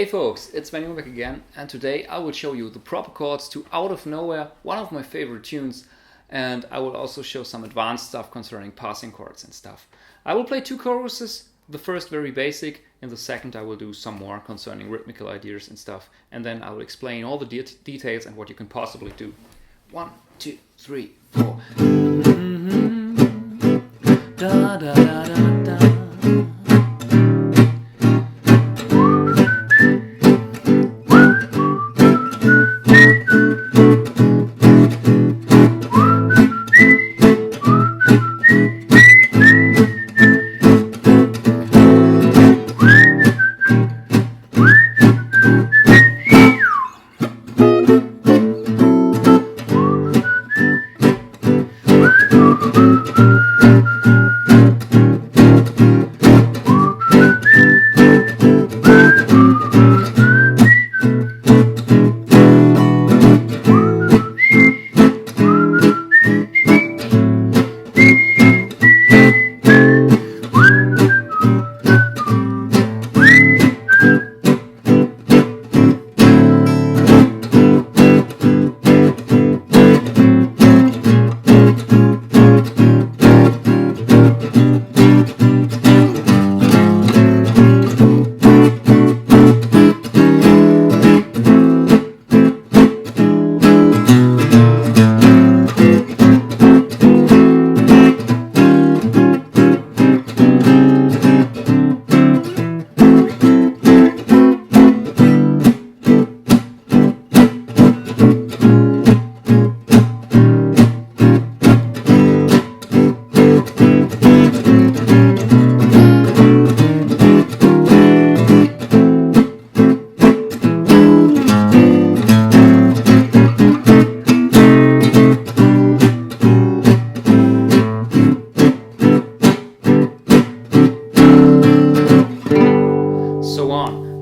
Hey folks, it's Sven back again, and today I will show you the proper chords to Out of Nowhere, one of my favorite tunes, and I will also show some advanced stuff concerning passing chords and stuff. I will play two choruses, the first very basic, and the second I will do some more concerning rhythmical ideas and stuff, and then I will explain all the details and what you can possibly do. 1, 2, 3, 4. Da, da, da, da, da.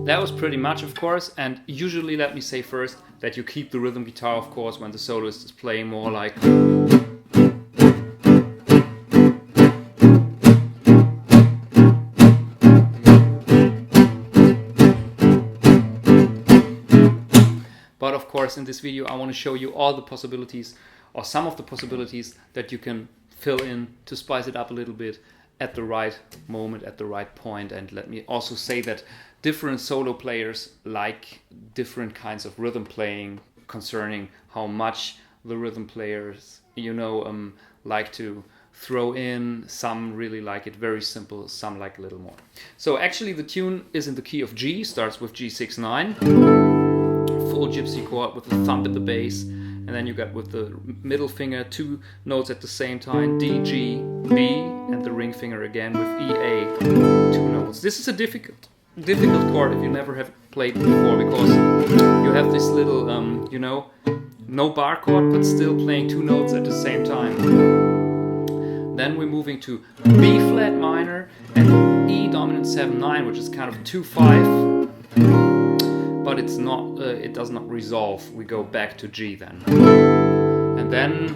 That was pretty much, of course, and usually let me say first that you keep the rhythm guitar, of course, when the soloist is playing more like... But of course, in this video I want to show you all the possibilities, or some of the possibilities that you can fill in to spice it up a little bit at the right moment, at the right point. And let me also say that different solo players like different kinds of rhythm playing concerning how much the rhythm players, like to throw in. Some really like it very simple, some like a little more. So actually the tune is in the key of G, starts with G6-9, full gypsy chord with the thumb at the bass, and then you got with the middle finger 2 notes at the same time, D, G, B, and the ring finger again with E, A, 2 notes. This is a difficult chord if you never have played before, because you have this little, no bar chord, but still playing 2 notes at the same time. Then we're moving to B flat minor and E dominant 7-9, which is kind of 2-5, but it's not. It does not resolve. We go back to G then, and then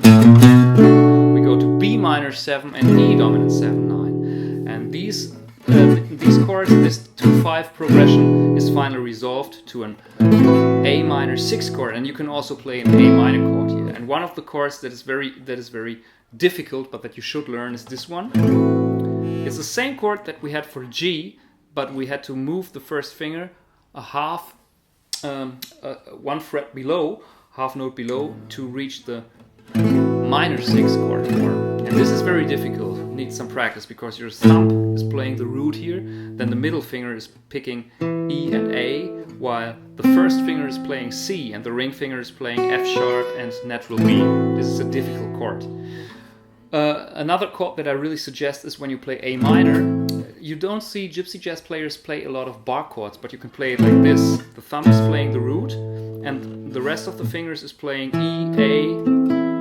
we go to B minor 7 and E dominant 7-9, and these chords, this 2-5 progression is finally resolved to an A minor 6 chord, and you can also play an A minor chord here. And one of the chords that is very difficult, but that you should learn, is this one. It's the same chord that we had for G, but we had to move the first finger a half, 1 fret below, half note below, to reach the minor 6 chord form. And this is very difficult, needs some practice, because your thumb is playing the root here, then the middle finger is picking E and A, while the first finger is playing C, and the ring finger is playing F sharp and natural B. This is a difficult chord. Another chord that I really suggest is when you play A minor. You don't see gypsy jazz players play a lot of bar chords, but you can play it like this. The thumb is playing the root, and the rest of the fingers is playing E, A,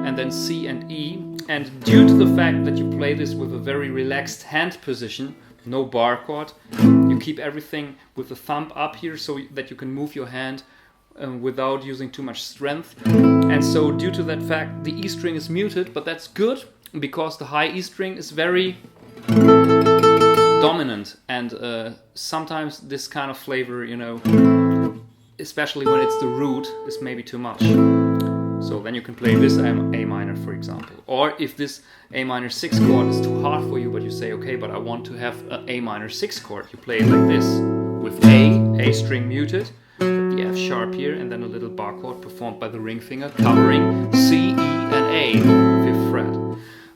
and then C and E. And due to the fact that you play this with a very relaxed hand position, no bar chord, you keep everything with the thumb up here so that you can move your hand without using too much strength. And so due to that fact, the E string is muted, but that's good because the high E string is very dominant, and sometimes this kind of flavor, especially when it's the root, is maybe too much. So then you can play this A minor, for example. Or if this A minor 6 chord is too hard for you, but you say, okay, but I want to have an A minor 6 chord, you play it like this, with A string muted, the F sharp here, and then a little bar chord performed by the ring finger, covering C, E, and A, 5th fret.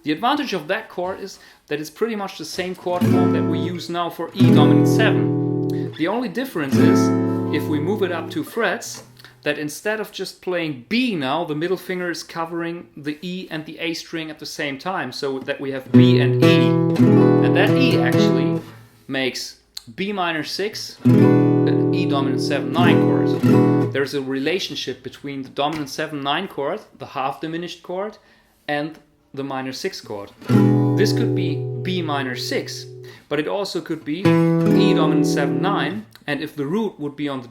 The advantage of that chord is that it's pretty much the same chord form that we use now for E dominant 7. The only difference is, if we move it up 2 frets, that instead of just playing B now, the middle finger is covering the E and the A string at the same time, so that we have B and E. And that E actually makes B minor 6 an E dominant 7-9 chord. There's a relationship between the dominant 7-9 chord, the half diminished chord, and the minor 6 chord. This could be B minor 6, but it also could be E dominant 7-9, and if the root would be on the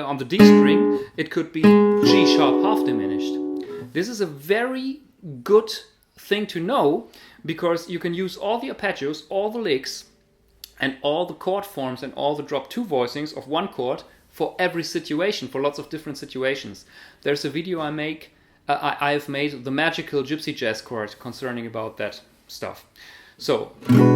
on the D string, it could be G sharp half diminished. This is a very good thing to know, because you can use all the arpeggios, all the licks, and all the chord forms and all the drop 2 voicings of one chord for every situation, for lots of different situations. There's a video I have made, the magical gypsy jazz chord, concerning about that stuff. So,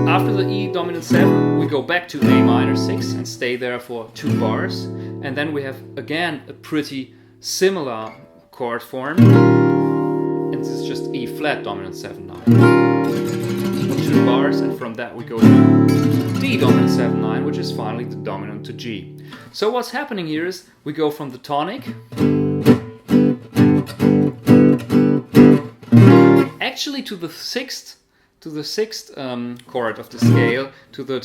after the E dominant 7, we go back to A minor 6 and stay there for 2 bars. And then we have, again, a pretty similar chord form. And this is just E flat dominant 7-9. 2 bars, and from that we go to D dominant 7-9, which is finally the dominant to G. So what's happening here is, we go from the tonic, actually to the sixth chord of the scale, to a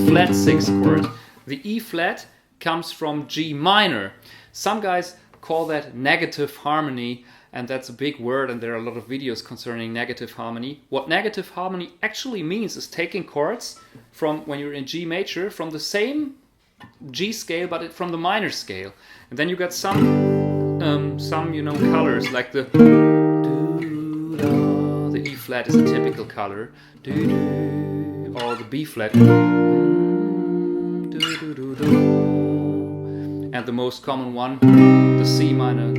flat 6th chord. The E flat comes from G minor. Some guys call that negative harmony, and that's a big word, and there are a lot of videos concerning negative harmony. What negative harmony actually means is taking chords from, when you're in G major, from the same G scale, but from the minor scale. And then you got some colors, like the E flat is a typical color, or the B flat, and the most common one, the C minor,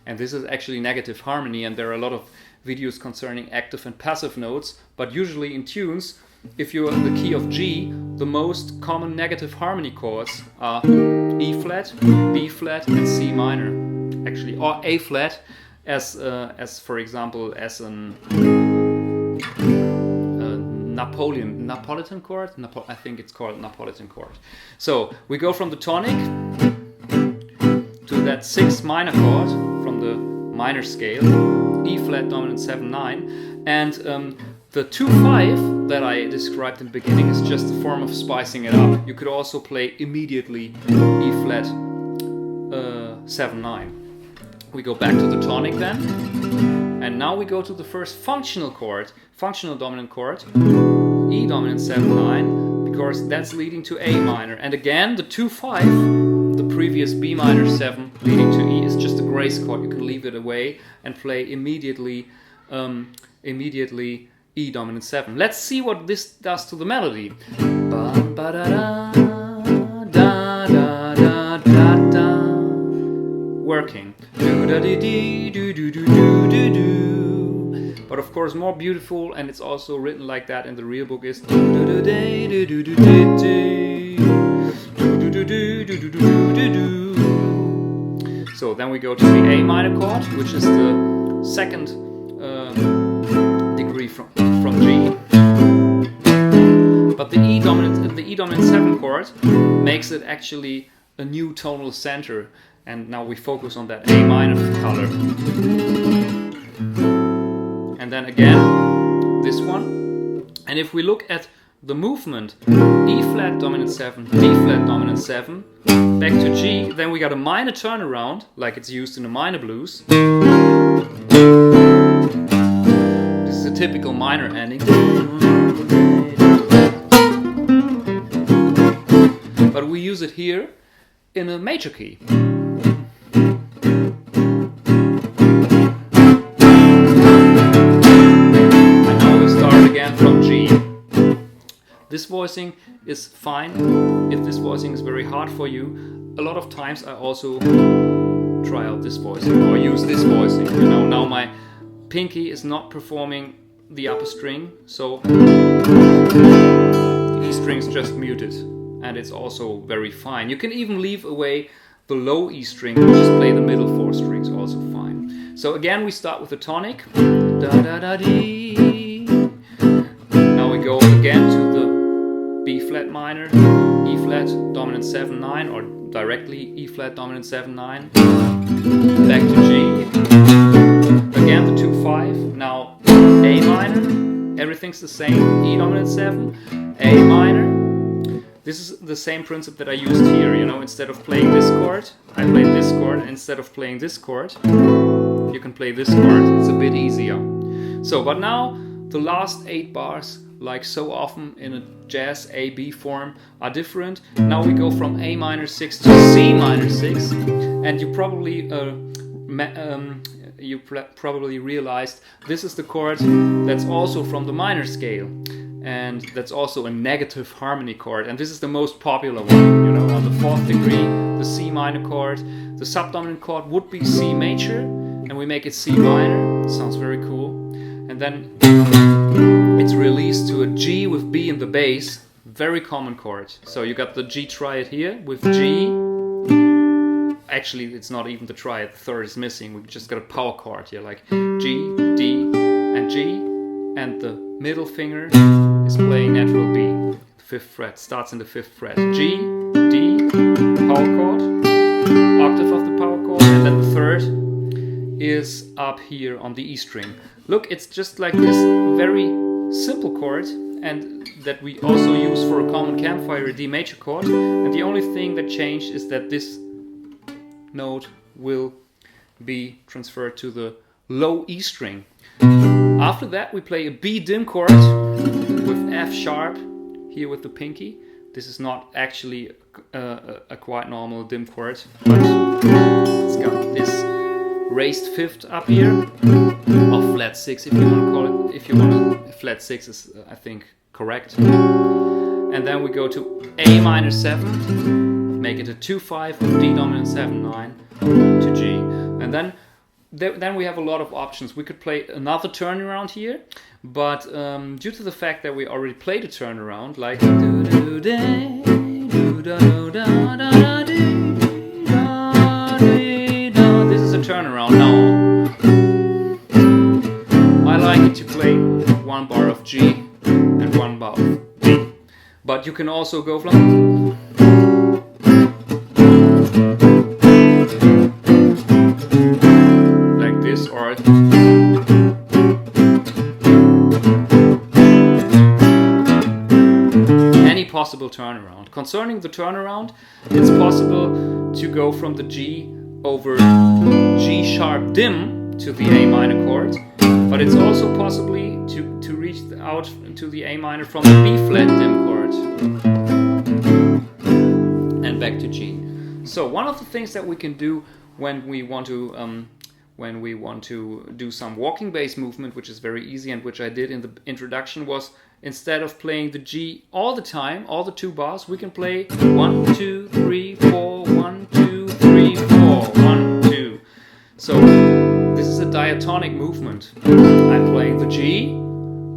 and this is actually negative harmony. And there are a lot of videos concerning active and passive notes, but usually in tunes, if you're in the key of G, the most common negative harmony chords are E flat, B flat, and C minor, actually, or A flat, as for example, as an Napolitan chord. I think it's called Napolitan chord. So we go from the tonic to that 6th minor chord from the minor scale, E flat dominant 7-9, and the 2-5 that I described in the beginning is just a form of spicing it up. You could also play immediately E flat 7-9. We go back to the tonic then, and now we go to the first functional chord, functional dominant chord, E dominant 7-9, because that's leading to A minor. And again, the 2-5, the previous B minor 7 leading to E, is just a grace chord. You can leave it away and play immediately E dominant 7. Let's see what this does to the melody. Working. But of course, more beautiful, and it's also written like that in the real book, is so then we go to the A minor chord, which is the 2nd degree from G. But the E dominant 7 chord makes it actually a new tonal center. And now we focus on that A minor color. And then again, this one. And if we look at the movement, E flat dominant 7, D flat dominant 7, back to G, then we got a minor turnaround, like it's used in the minor blues. This is a typical minor ending. But we use it here in a major key. This voicing is fine. If this voicing is very hard for you, a lot of times I also try out this voicing or use this voicing. You know, now my pinky is not performing the upper string, so the E string is just muted, and it's also very fine. You can even leave away the low E string and just play the middle 4 strings, also fine. So again, we start with the tonic. Da, da, da, dee. Now we go again to the B flat minor, E flat dominant 7-9, or directly E flat dominant 7-9, back to G, again the 2-5, now A minor, everything's the same, E dominant 7, A minor. This is the same principle that I used here, you know, instead of playing this chord, I played this chord, instead of playing this chord, you can play this chord, it's a bit easier. So, but now the last 8 bars, like so often in a jazz A-B form, are different. Now we go from A minor 6 to C minor 6, and you probably probably realized this is the chord that's also from the minor scale, and that's also a negative harmony chord, and this is the most popular one. You know, on the 4th degree, the C minor chord, the subdominant chord would be C major, and we make it C minor. It sounds very cool. And then it's released to a G with B in the bass, very common chord. So you got the G triad here with G. Actually, it's not even the triad, the 3rd is missing. We just got a power chord here, like G, D, and G. And the middle finger is playing natural B. The 5th fret starts in the 5th fret. G, D, power chord, octave of the power chord, and then the 3rd is up here on the E string. Look, it's just like this very simple chord, and that we also use for a common campfire, a D major chord, and the only thing that changed is that this note will be transferred to the low E string. After that we play a B dim chord with F sharp here with the pinky. This is not actually a quite normal dim chord, but it's got this raised 5th up here, or flat 6 if you want to call it. If you want to, flat 6 is I think correct. And then we go to A minor 7, make it a 2-5 with D dominant 7-9 to G. And then we have a lot of options. We could play another turnaround here, but due to the fact that we already played a turnaround, like this is a turnaround now. I like it to play 1 bar of G and 1 bar of D, but you can also go from like this, or any possible turnaround. Concerning the turnaround, it's possible to go from the G over G sharp dim to the A minor chord, but it's also possibly to reach out to the A minor from the B flat dim chord and back to G. So one of the things that we can do when we want to do some walking bass movement, which is very easy and which I did in the introduction, was instead of playing the G all the time, all the 2 bars, we can play 1, 2, 3, 4, 1, 2, 3, 4, 1, 2. So this is a diatonic movement. I'm playing the G,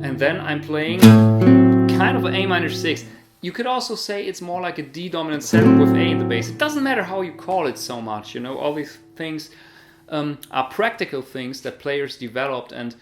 and then I'm playing kind of an A minor 6. You could also say it's more like a D dominant 7 with A in the bass. It doesn't matter how you call it so much, you know, all these things are practical things that players developed, and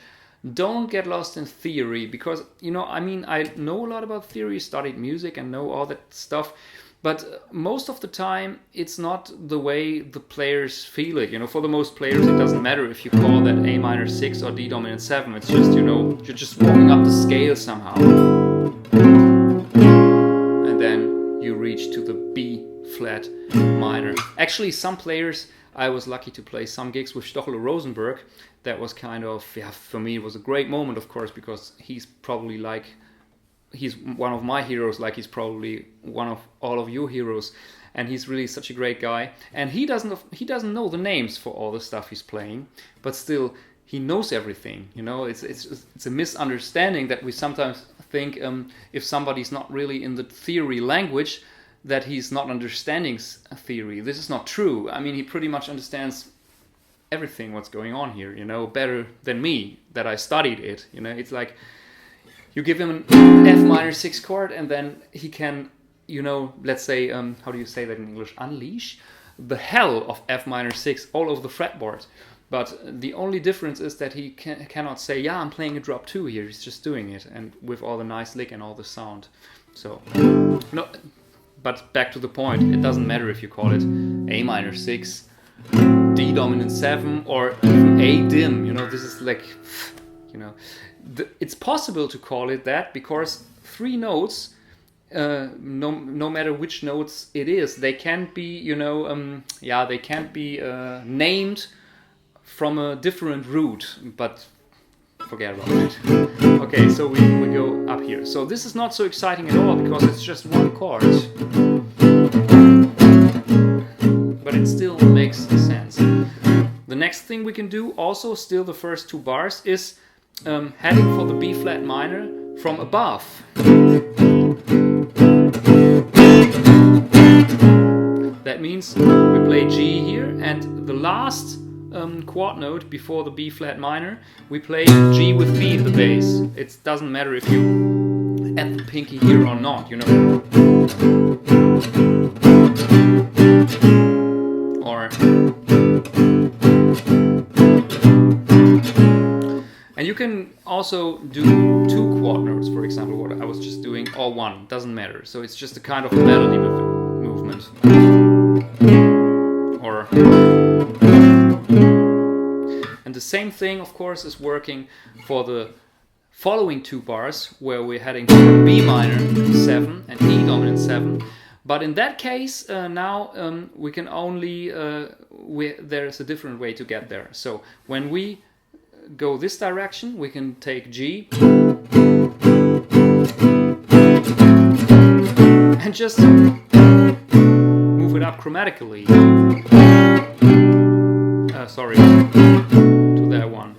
don't get lost in theory, because, you know, I mean, I know a lot about theory, studied music and know all that stuff, but most of the time it's not the way the players feel it. You know, for the most players it doesn't matter if you call that A minor 6 or D dominant 7. It's just, you know, you're just walking up the scale somehow, and then you reach to the B flat minor. Actually, some players, I was lucky to play some gigs with Stochel Rosenberg. That was kind of, yeah, for me it was a great moment, of course, because he's probably like, he's one of my heroes, like he's probably one of all of your heroes, and he's really such a great guy. And he doesn't know the names for all the stuff he's playing, but still he knows everything. You know, it's a misunderstanding that we sometimes think if somebody's not really in the theory language, that he's not understanding theory. This is not true. I mean, he pretty much understands everything what's going on here, you know, better than me, that I studied it. You know, it's like you give him an F minor 6 chord, and then he can, you know, let's say, how do you say that in English? Unleash the hell of F minor 6 all over the fretboard. But the only difference is that he cannot say, yeah, I'm playing a drop 2 here. He's just doing it, and with all the nice lick and all the sound. So, no. But back to the point, it doesn't matter if you call it A minor 6, D dominant 7, or even A dim. You know, this is like, you know, it's possible to call it that because 3 notes, no matter which notes it is, they can't be, you know, they can't be named from a different root, but forget about it. Okay, so we go up here. So this is not so exciting at all because it's just one chord. But it still makes sense. The next thing we can do, also still the first 2 bars, is heading for the B flat minor from above. That means we play G here, and the last chord note before the B flat minor, we play G with B in the bass. It doesn't matter if you add the pinky here or not, you know. Or, and you can also do 2 chord notes, for example, what I was just doing, or 1, doesn't matter. So it's just a kind of melody movement. Or, and the same thing, of course, is working for the following 2 bars, where we're heading to B minor 7 and E dominant 7. But in that case, now we can only, there's a different way to get there. So when we go this direction, we can take G and just move it up chromatically. Sorry, to that one.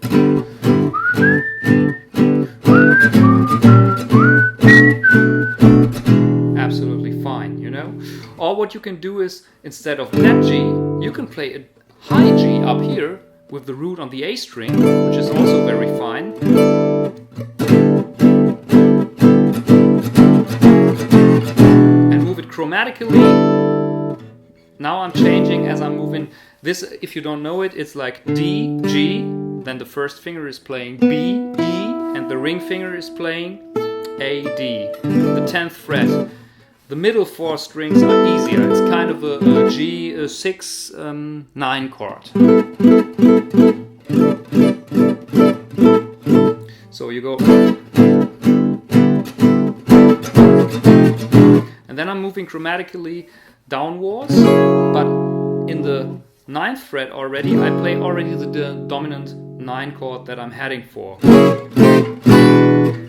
Absolutely fine, you know. Or what you can do is, instead of that G, you can play a high G up here with the root on the A string, which is also very fine. And move it chromatically. Now I'm changing as I'm moving. This, if you don't know it, it's like D, G, then the first finger is playing B, E, and the ring finger is playing A, D, the 10th fret. The middle 4 strings are easier. It's kind of a G 6, 9 chord. So you go, and then I'm moving chromatically downwards, but in the 9th fret already, I play already the dominant 9 chord that I'm heading for.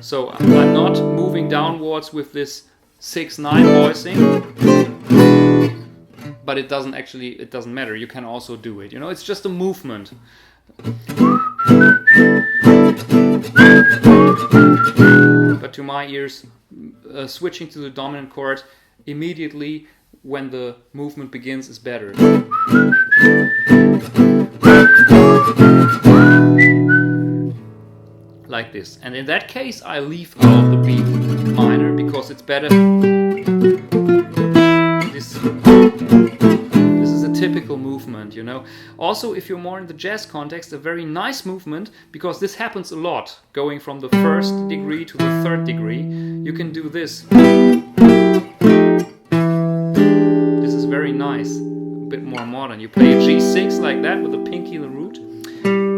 So I'm not moving downwards with this 6-9 voicing, but it doesn't matter. You can also do it. You know, it's just a movement. But to my ears, switching to the dominant chord immediately when the movement begins is better. Like this. And in that case, I leave out the B minor because it's better. This is a typical movement, you know. Also, if you're more in the jazz context, a very nice movement, because this happens a lot, going from the 1st degree to the 3rd degree. You can do this. This is very nice, a bit more modern. You play a G6 like that with the pinky in the root.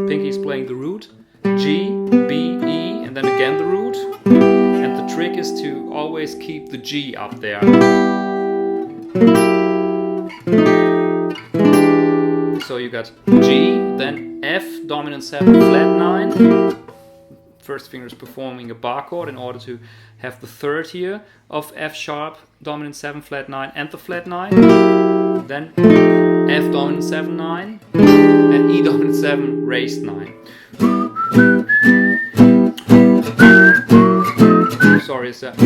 Pinky is playing the root. G, B, E, and then again the root. And the trick is to always keep the G up there. So you got G, then F, dominant 7, flat 9. First finger is performing a bar chord in order to have the 3rd here of F sharp, dominant 7, flat 9, and the flat 9. Then F, dominant 7, 9, and E, dominant 7, raised 9. is that.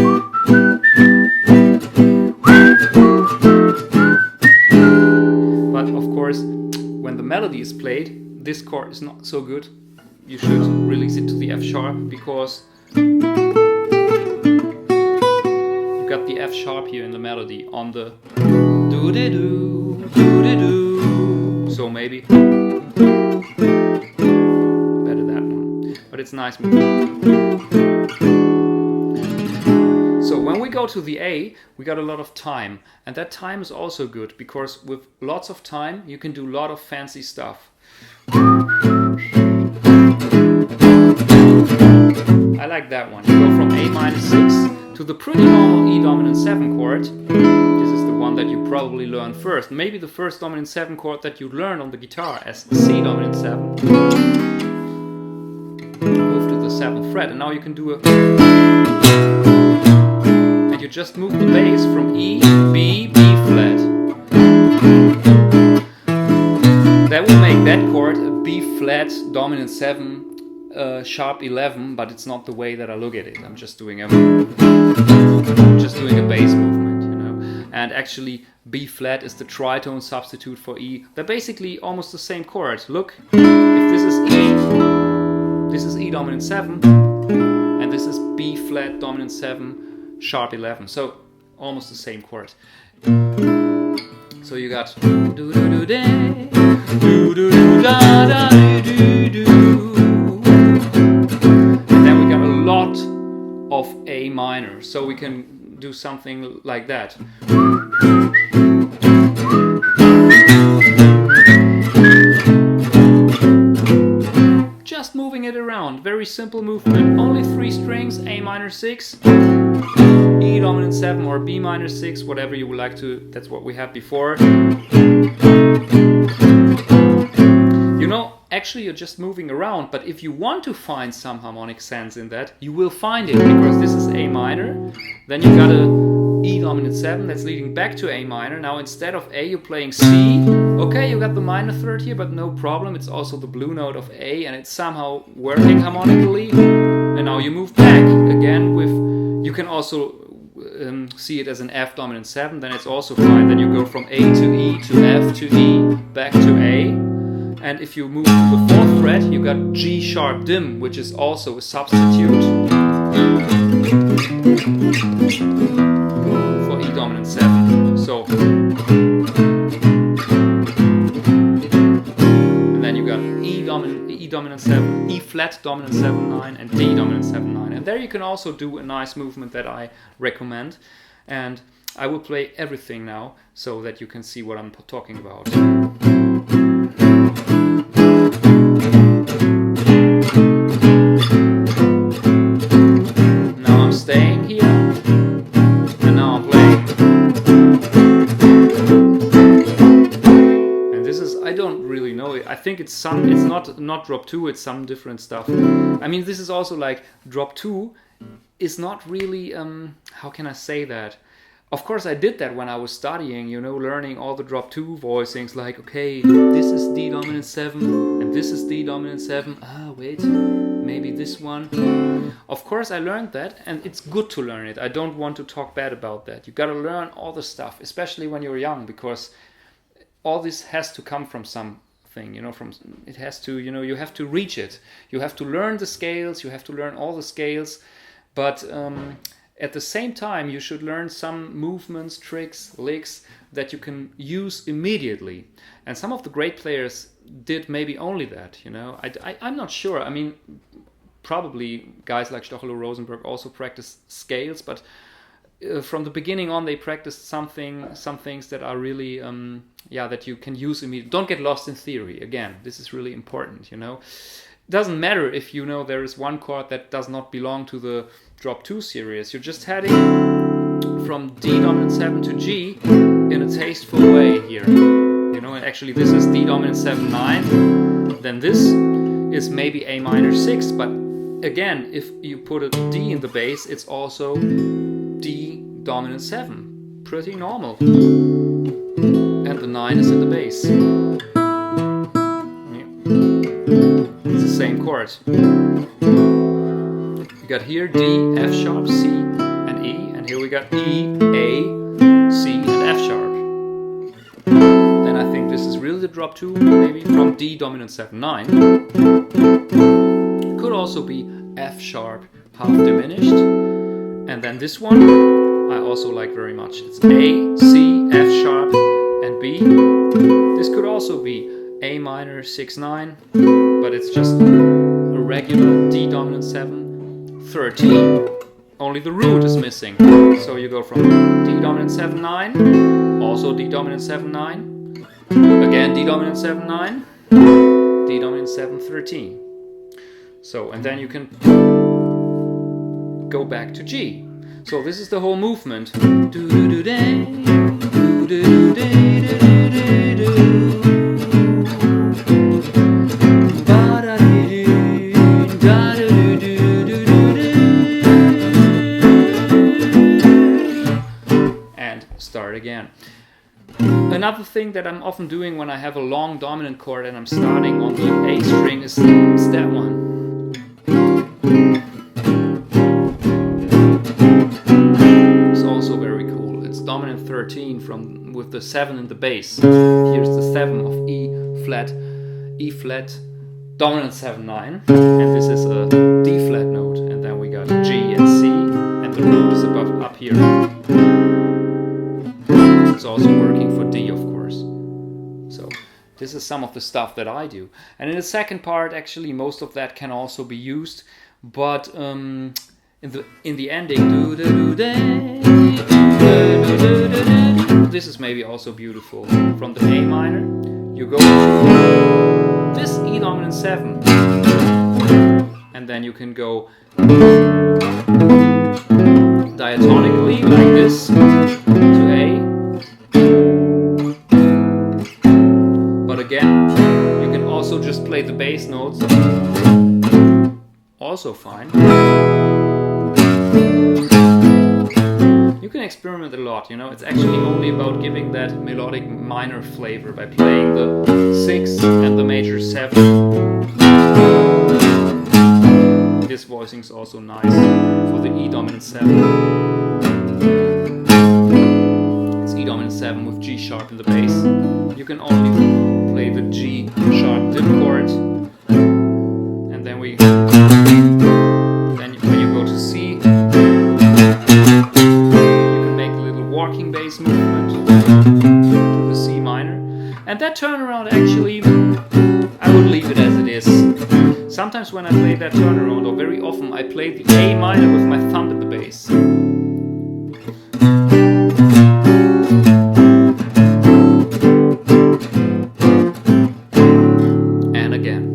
But of course, when the melody is played, this chord is not so good. You should release it to the F sharp, because you got the F sharp here in the melody on the do-de-do, do-de-do. So maybe better that one. But it's nice. So when we go to the A, we got a lot of time, and that time is also good, because with lots of time you can do a lot of fancy stuff. I like that one. You go from A minor 6 to the pretty normal E dominant 7 chord. This is the one that you probably learn first. Maybe the first dominant 7 chord that you learn on the guitar as C dominant 7. Move to the 7th fret, and now you can do a... And you just move the bass from E, B, B flat. That will make that chord a B flat dominant 7 sharp 11, but it's not the way that I look at it. I'm just doing a bass movement, you know. And actually B flat is the tritone substitute for E. They're basically almost the same chord. Look, if this is E dominant 7, and this is B flat dominant 7 sharp 11. So almost the same chord. So you got do do do de, do do do da da do do. And then we got a lot of A minor, so we can do something like that. Just moving it around, very simple movement, only 3 strings, A minor 6, E dominant 7 or B minor 6, whatever you would like to, that's what we had before. You know, actually you're just moving around, but if you want to find some harmonic sense in that, you will find it, because this is A minor, then you got a E dominant 7 that's leading back to A minor. Now instead of A you're playing C. Okay, you got the minor third here, but no problem, it's also the blue note of A and it's somehow working harmonically. And now you move back again with, you can also see it as an F dominant 7, then it's also fine. Then you go from A to E to F to E, back to A. And if you move to the 4th fret, you got G sharp dim, which is also a substitute for E dominant 7. So, and then you got E dominant 7, E flat dominant 7 9, and D dominant 7 9. And there you can also do a nice movement that I recommend. And I will play everything now so that you can see what I'm talking about. Staying here, and now I'm playing. And this is, I don't really know it. I think it's some, it's not drop 2, it's some different stuff. I mean, this is also like drop 2 is not really, how can I say that? Of course I did that when I was studying, you know, learning all the drop 2 voicings, like, okay, this is D dominant 7, and this is D dominant 7, wait, maybe this one. Of course I learned that, and it's good to learn it. I don't want to talk bad about that. You gotta learn all the stuff, especially when you're young, because all this has to come from something, you know, it has to, you know, you have to reach it. You have to learn the scales, you have to learn all the scales, but at the same time, you should learn some movements, tricks, licks that you can use immediately. And some of the great players did maybe only that, you know. I'm not sure. I mean, probably guys like Stochelo Rosenberg also practice scales, but from the beginning on, they practiced some things that are really, that you can use immediately. Don't get lost in theory. Again, this is really important, you know. Doesn't matter if you know there is one chord that does not belong to the drop 2 series. You're just heading from D dominant 7 to G in a tasteful way here. You know, and actually this is D dominant 7 9. Then this is maybe A minor 6, but again, if you put a D in the bass, it's also D dominant 7. Pretty normal. And the 9 is in the bass. It's the same chord. You got here D, F sharp, C, Here we got E, A, C, and F sharp. Then I think this is really the drop 2, maybe from D dominant 7/9. Could also be F sharp half diminished. And then this one I also like very much. It's A, C, F sharp, and B. This could also be A minor 6/9, but it's just a regular D dominant 7/13. Only the root is missing. So you go from D dominant 7/9, also D dominant 7/9, again D dominant 7/9, D dominant 7/13. So, and then you can go back to G. So this is the whole movement. And start again. Another thing that I'm often doing when I have a long dominant chord and I'm starting on the A string is that one. Dominant 13 with the 7 in the bass. Here's the 7 of E flat, dominant 7/9, and this is a D flat note, and then we got G and C, and the root is up here. It's also working for D, of course. So this is some of the stuff that I do. And in the second part, actually, most of that can also be used, but in the ending, this is maybe also beautiful. From the A minor, you go to this E dominant 7, and then you can go diatonically like this to A. But again, you can also just play the bass notes, also fine. You can experiment a lot, you know, it's actually only about giving that melodic minor flavor by playing the 6 and the major 7. This voicing is also nice for the E dominant 7. It's E dominant 7 with G sharp in the bass. You can only play the G sharp dip chord, and then when you go to C, walking bass movement to the C minor, and that turnaround actually I would leave it as it is. Sometimes when I play that turnaround, or very often, I play the A minor with my thumb in the bass. And again.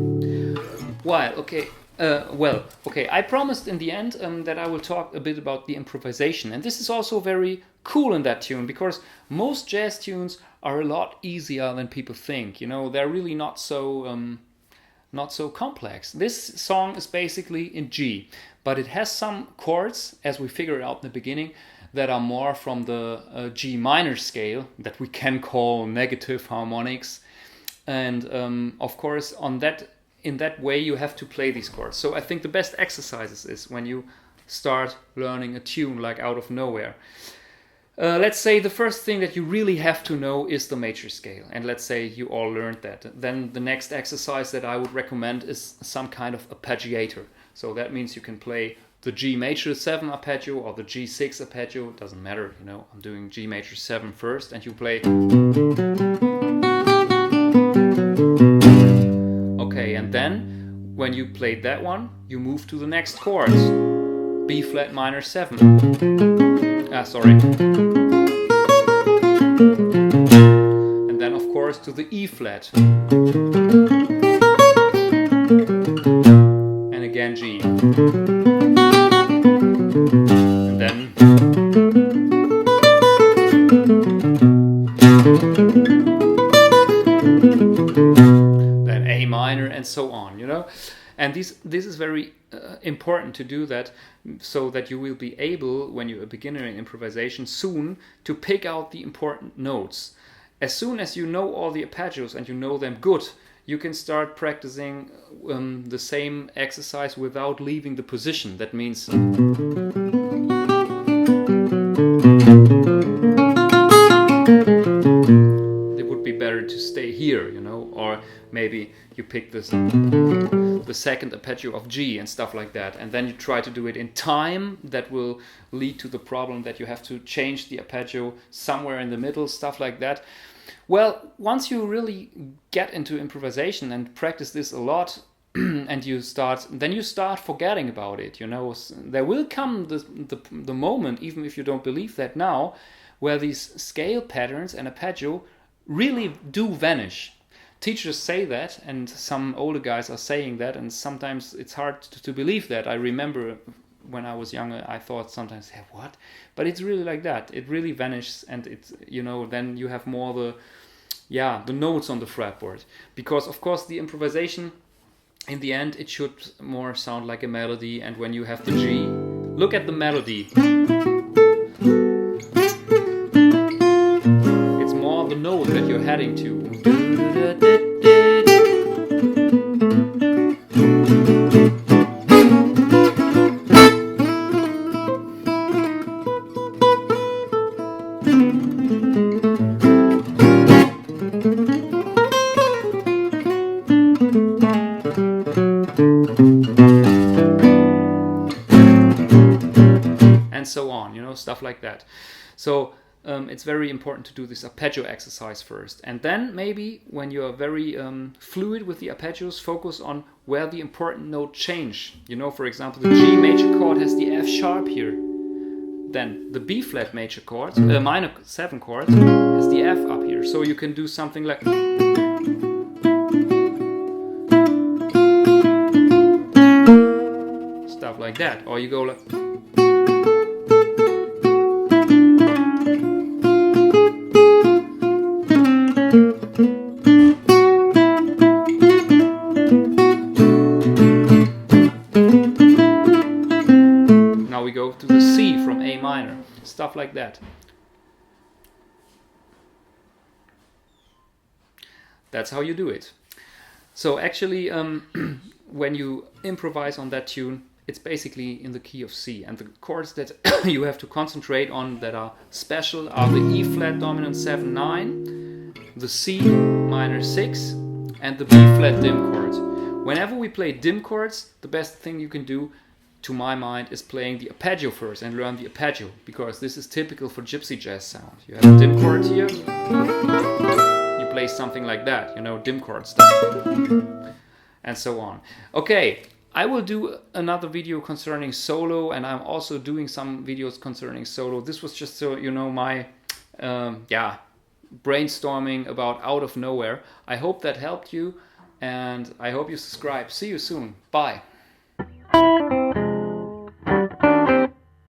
Well, okay, I promised in the end that I will talk a bit about the improvisation, and this is also very cool in that tune, because most jazz tunes are a lot easier than people think. You know, they're really not so complex. This song is basically in G, but it has some chords, as we figured out in the beginning, that are more from the G minor scale that we can call negative harmonics, and of course in that way you have to play these chords. So I think the best exercises is when you start learning a tune like out of nowhere. Let's say the first thing that you really have to know is the major scale, and let's say you all learned that. Then the next exercise that I would recommend is some kind of arpeggiator. So that means you can play the G major 7 arpeggio or the G6 arpeggio, it doesn't matter, you know, I'm doing G major 7 first, and you play. Okay, and then when you played that one, you move to the next chords. B flat minor 7. And then of course to the E flat. And again G. And then A minor, and so on, you know. And this is very important to do that, so that you will be able, when you're a beginner in improvisation, soon to pick out the important notes. As soon as you know all the arpeggios and you know them good, you can start practicing the same exercise without leaving the position. That means maybe you pick the second arpeggio of G and stuff like that, and then you try to do it in time. That will lead to the problem that you have to change the arpeggio somewhere in the middle, stuff like that. Well, once you really get into improvisation and practice this a lot, and you start forgetting about it. You know, there will come the moment, even if you don't believe that now, where these scale patterns and arpeggio really do vanish. Teachers say that, and some older guys are saying that, and sometimes it's hard to believe that. I remember when I was younger, I thought sometimes, hey, what? But it's really like that. It really vanishes, and it's, you know, then you have more the notes on the fretboard. Because of course the improvisation, in the end, it should more sound like a melody, and when you have the G, look at the melody. It's more the note that you're heading to. And so on, you know, stuff like that. So it's very important to do this arpeggio exercise first, and then maybe when you are very fluid with the arpeggios, focus on where the important note change. You know, for example, the G major chord has the F sharp here, then the B flat major chord, minor 7 chord, has the F up here, so you can do something like stuff like that, or you go like to the C from A minor, stuff like that. That's how you do it. So actually, when you improvise on that tune, it's basically in the key of C, and the chords that you have to concentrate on that are special are the E flat dominant 7/9, the C minor 6, and the B flat dim chord. Whenever we play dim chords, the best thing you can do, to my mind, is playing the arpeggio first and learn the arpeggio, because this is typical for gypsy jazz sound. You have a dim chord here, you play something like that, you know, dim chord stuff, and so on. Okay, I will do another video concerning solo, and I'm also doing some videos concerning solo. This was just so you know my brainstorming about out of nowhere. I hope that helped you, and I hope you subscribe. See you soon. Bye.